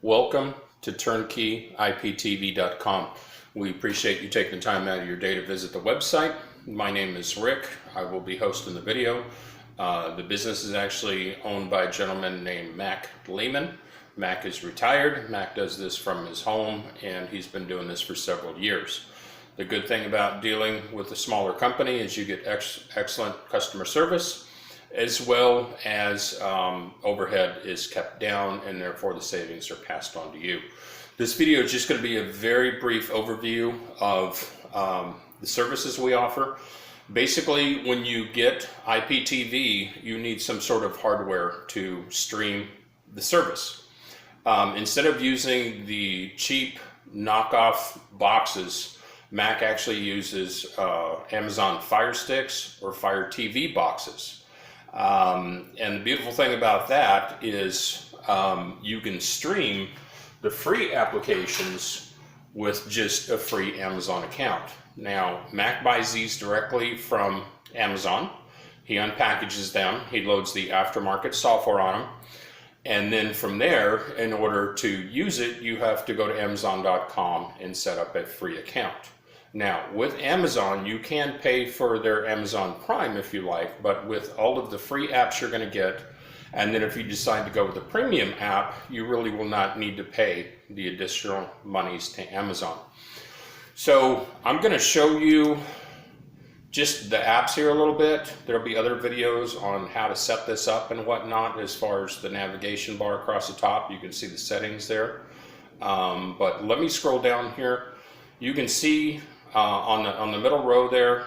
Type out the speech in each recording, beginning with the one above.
Welcome to turnkeyiptv.com. We appreciate you taking the time out of your day to visit the website. My name is Rick. I will be hosting the video. The business is actually owned by a gentleman named Mac Lehman. Mac is retired. Mac does this from his home, and he's been doing this for several years. The good thing about dealing with a smaller company is you get excellent customer service, as well as overhead is kept down, and therefore the savings are passed on to you. This video is just going to be a very brief overview of the services we offer. Basically, when you get IPTV, you need some sort of hardware to stream the service. Instead of using the cheap knockoff boxes, Mac actually uses Amazon Fire Sticks or Fire TV boxes. And the beautiful thing about that is you can stream the free applications with just a free Amazon account. Now, Mac buys these directly from Amazon. He unpackages them, he loads the aftermarket software on them, and then from there, in order to use it, you have to go to Amazon.com and set up a free account. Now, with Amazon, you can pay for their Amazon Prime if you like, but with all of the free apps you're going to get, and then if you decide to go with the premium app, you really will not need to pay the additional monies to Amazon. So I'm going to show you just the apps here a little bit. There'll be other videos on how to set this up and whatnot. As far as the navigation bar across the top, you can see the settings there. But let me scroll down here. You can see on the middle row there,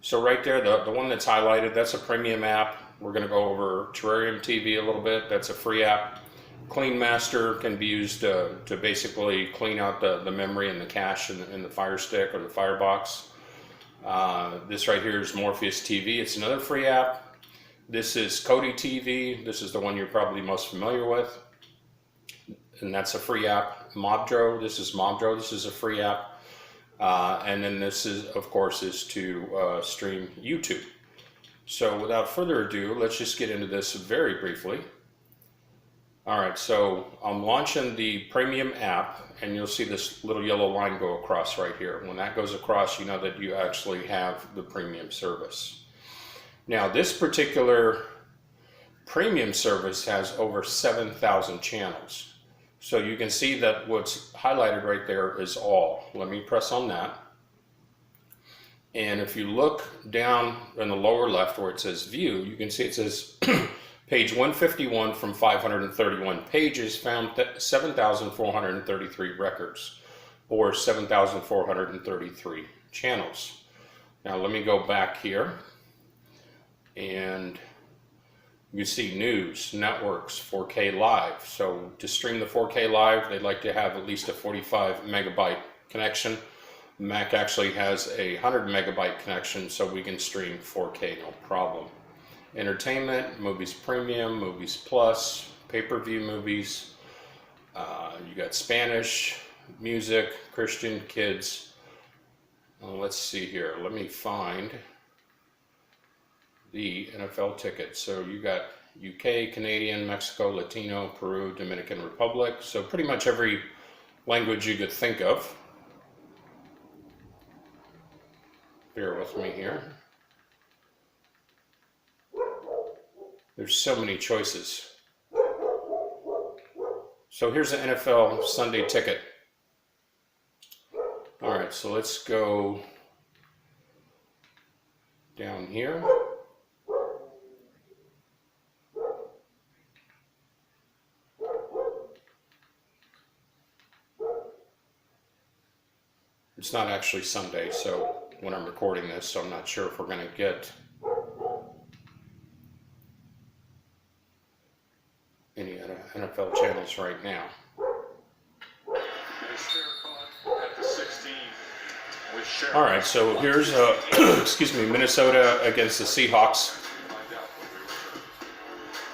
so right there, the one that's highlighted, that's a premium app. We're going to go over Terrarium TV a little bit. That's a free app. Clean Master can be used to basically clean out the memory and the cache in the Fire Stick or the Firebox. This right here is Morpheus TV. It's another free app. This is Kodi TV. This is the one you're probably most familiar with, and that's a free app. Mobdro. This is Mobdro. This is a free app. And then this is, of course, is to stream YouTube. So without further ado, let's just get into this very briefly. All right, so I'm launching the premium app, and you'll see this little yellow line go across right here. When that goes across, you know that you actually have the premium service. Now, this particular premium service has over 7,000 channels. So you can see that what's highlighted right there is all. Let me press on that. And if you look down in the lower left where it says view, you can see it says page 151 from 531 pages found 7,433 records, or 7,433 channels. Now let me go back here, and you see news, networks, 4K live. So to stream the 4K live, they'd like to have at least a 45 megabyte connection. Mac actually has a 100 megabyte connection, so we can stream 4K no problem. Entertainment, movies premium, movies plus, pay-per-view movies. You got Spanish, music, Christian, kids. Let's see here. Let me find the NFL ticket. So you got UK, Canadian, Mexico, Latino, Peru, Dominican Republic. So pretty much every language you could think of. Bear with me here. There's so many choices. So here's the NFL Sunday ticket. All right, so let's go down here. It's not actually Sunday, so when I'm recording this, so I'm not sure if we're going to get any NFL channels right now. All right, so here's excuse me, Minnesota against the Seahawks.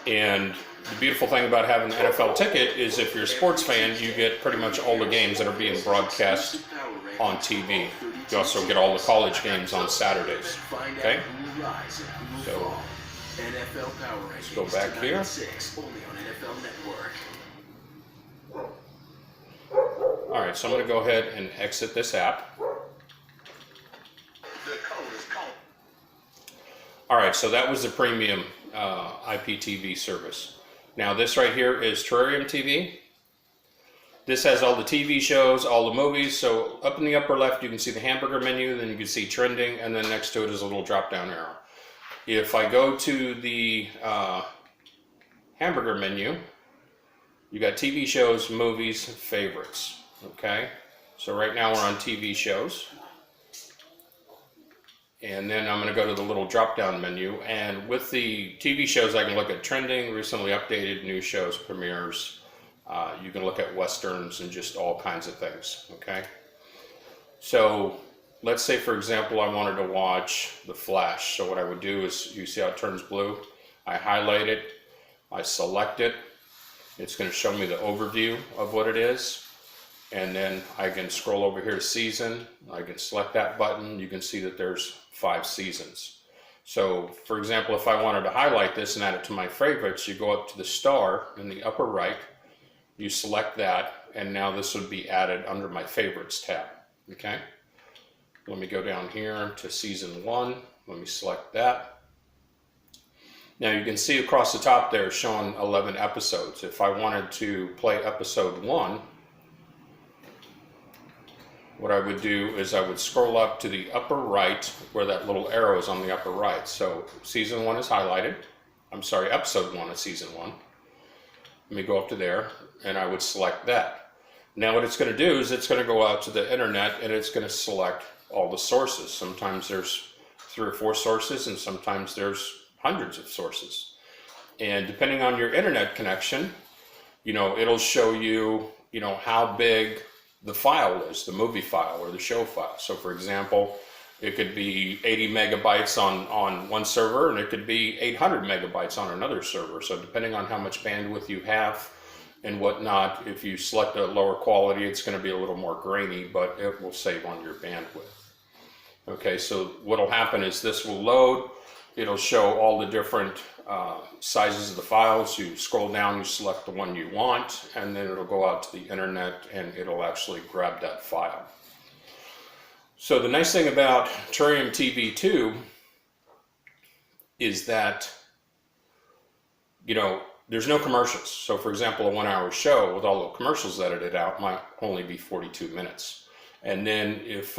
And the beautiful thing about having the NFL ticket is if you're a sports fan, you get pretty much all the games that are being broadcast on TV. You also get all the college games on Saturdays. Okay? So let's go back here. right, so I'm going to go ahead and exit this app. All right, so that was the premium IPTV service. Now this right here is Terrarium TV. This has all the TV shows, all the movies. So up in the upper left, you can see the hamburger menu, then you can see trending, and then next to it is a little drop-down arrow. If I go to the hamburger menu, you got TV shows, movies, favorites, okay? So right now we're on TV shows. And then I'm going to go to the little drop-down menu, and with the TV shows I can look at trending, recently updated, new shows, premieres. You can look at westerns and just all kinds of things, okay? So let's say, for example, I wanted to watch The Flash. So what I would do is, you see how it turns blue? I highlight it, I select it. It's going to show me the overview of what it is. And then I can scroll over here to season. I can select that button. You can see that there's 5 seasons. So for example, if I wanted to highlight this and add it to my favorites, you go up to the star in the upper right, you select that, and now this would be added under my favorites tab, okay? Let me go down here to season 1. Let me select that. Now you can see across the top there showing 11 episodes. If I wanted to play episode 1, what I would do is I would scroll up to the upper right where that little arrow is on the upper right. So season 1 is highlighted. I'm sorry, episode 1 of season 1. Let me go up to there and I would select that. Now what it's going to do is it's going to go out to the internet and it's going to select all the sources. Sometimes there's 3 or 4 sources and sometimes there's hundreds of sources. And depending on your internet connection, it'll show you, how big the file is, the movie file or the show file. So for example, it could be 80 megabytes on one server and it could be 800 megabytes on another server. So depending on how much bandwidth you have and whatnot, if you select a lower quality, it's going to be a little more grainy, but it will save on your bandwidth. Okay, so what'll happen is this will load. It'll show all the different sizes of the files. You scroll down, you select the one you want, and then it'll go out to the internet and it'll actually grab that file. So the nice thing about Terrarium TV 2 is that, there's no commercials. So for example, a 1-hour show with all the commercials edited out might only be 42 minutes. And then if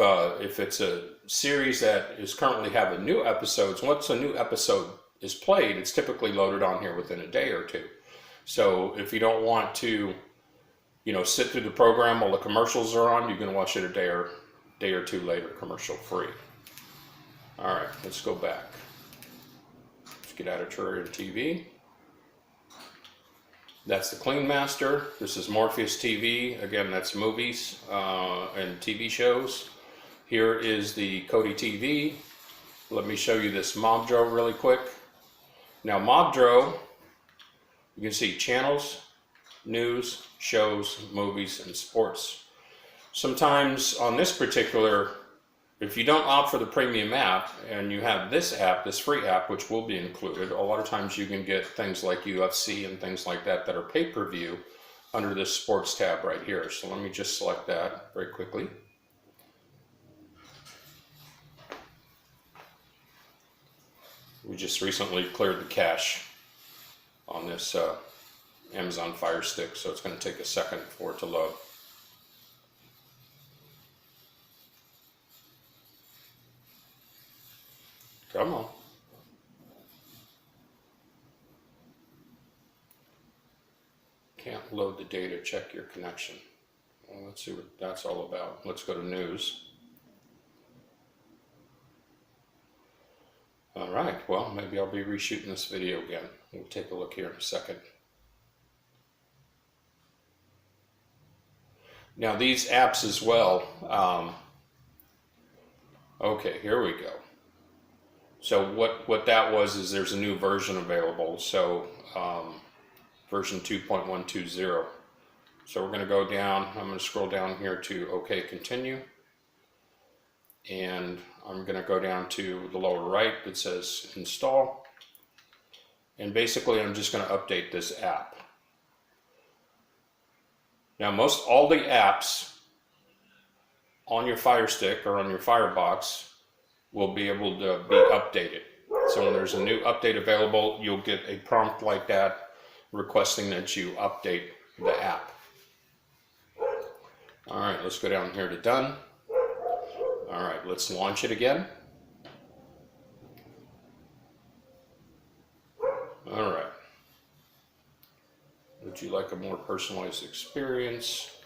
it's a series that is currently having new episodes, once a new episode is played, it's typically loaded on here within a day or 2. So if you don't want to, sit through the program while the commercials are on, you can watch it a day or 2 later, commercial free. All right, let's go back. Let's get out of Terrarium TV. That's the Clean Master. This is Morpheus TV. Again, that's movies and TV shows. Here is the Kodi TV. Let me show you this Mobdro really quick. Now Mobdro, you can see channels, news, shows, movies, and sports. Sometimes on this particular, if you don't opt for the premium app and you have this app, this free app, which will be included, a lot of times you can get things like UFC and things like that that are pay-per-view under this sports tab right here. So let me just select that very quickly. We just recently cleared the cache on this Amazon Fire Stick, so it's going to take a second for it to load. Come on. Can't load the data, check your connection. Well, let's see what that's all about. Let's go to news. All right, well, maybe I'll be reshooting this video again. We'll take a look here in a second. Now these apps as well, okay, here we go. So what that was is there's a new version available, so version 2.120. So we're going to go down, I'm going to scroll down here to OK, continue. And I'm going to go down to the lower right that says install. And basically I'm just going to update this app. Now all the apps on your Fire Stick or on your Firebox will be able to be updated. So when there's a new update available, you'll get a prompt like that requesting that you update the app. All right, let's go down here to done. All right, let's launch it again. All right. Would you like a more personalized experience?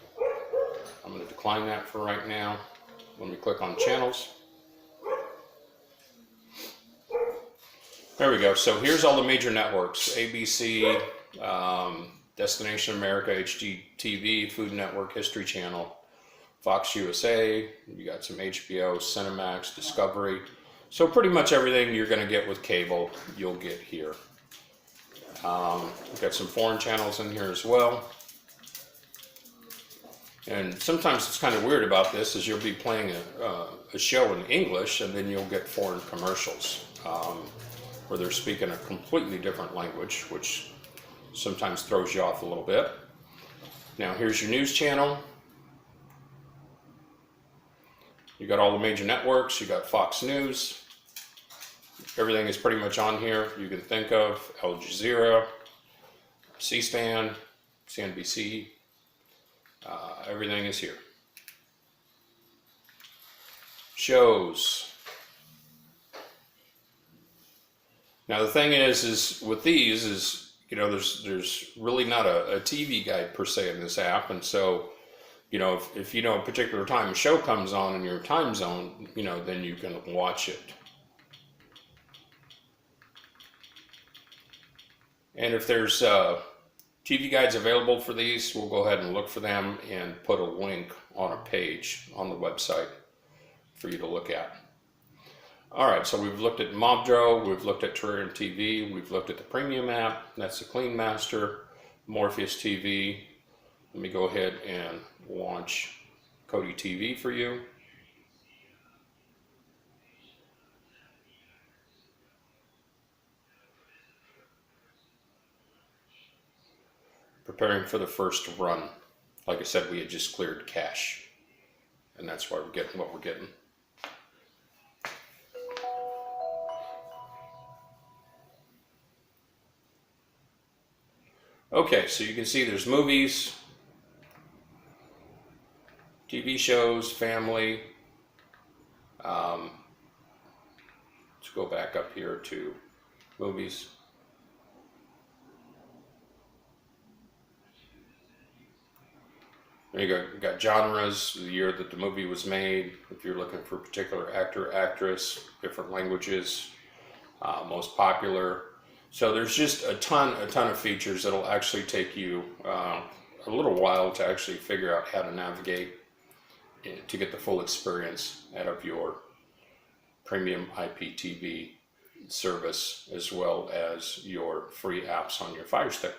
I'm going to decline that for right now. Let me click on channels. There we go. So here's all the major networks: ABC, Destination America, HGTV, Food Network, History Channel, Fox USA. You got some HBO, Cinemax, Discovery. So pretty much everything you're going to get with cable, you'll get here. We've got some foreign channels in here as well. And sometimes it's kind of weird about this is you'll be playing a show in English and then you'll get foreign commercials where they're speaking a completely different language, which sometimes throws you off a little bit. Now here's your news channel. You got all the major networks. You got Fox News. Everything is pretty much on here you can think of. Al Jazeera, C-SPAN, CNBC. Everything is here. Shows. Now the thing is with these is, you know, there's really not a TV guide per se in this app, and so, you know, if you know a particular time a show comes on in your time zone, you know, then you can watch it. And if there's TV guides available for these, we'll go ahead and look for them and put a link on a page on the website for you to look at. All right, so we've looked at Mobdro, we've looked at Terrarium TV, we've looked at the premium app, that's the Clean Master, Morpheus TV. Let me go ahead and launch Kodi TV for you. Preparing for the first run. Like I said, we had just cleared cache, and that's why we're getting what we're getting. Okay, so you can see there's movies, TV shows, family. Let's go back up here to movies. There you go. You got genres, the year that the movie was made, if you're looking for a particular actor, actress, different languages, most popular. So there's just a ton of features that'll actually take you a little while to actually figure out how to navigate to get the full experience out of your premium IPTV service, as well as your free apps on your Fire Stick.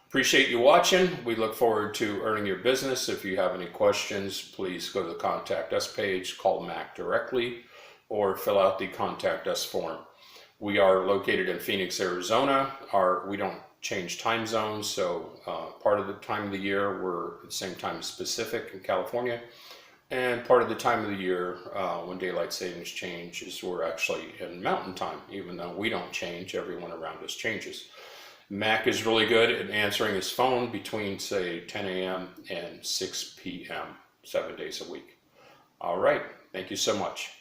Appreciate you watching. We look forward to earning your business. If you have any questions, please go to the Contact Us page, call Mac directly, or fill out the Contact Us form. We are located in Phoenix, Arizona. We don't change time zones, so part of the time of the year we're at the same time as Pacific in California, and part of the time of the year when daylight savings changes, we're actually in mountain time. Even though we don't change, everyone around us changes. Mac is really good at answering his phone between, say, 10 a.m. and 6 p.m. 7 days a week. All right, thank you so much.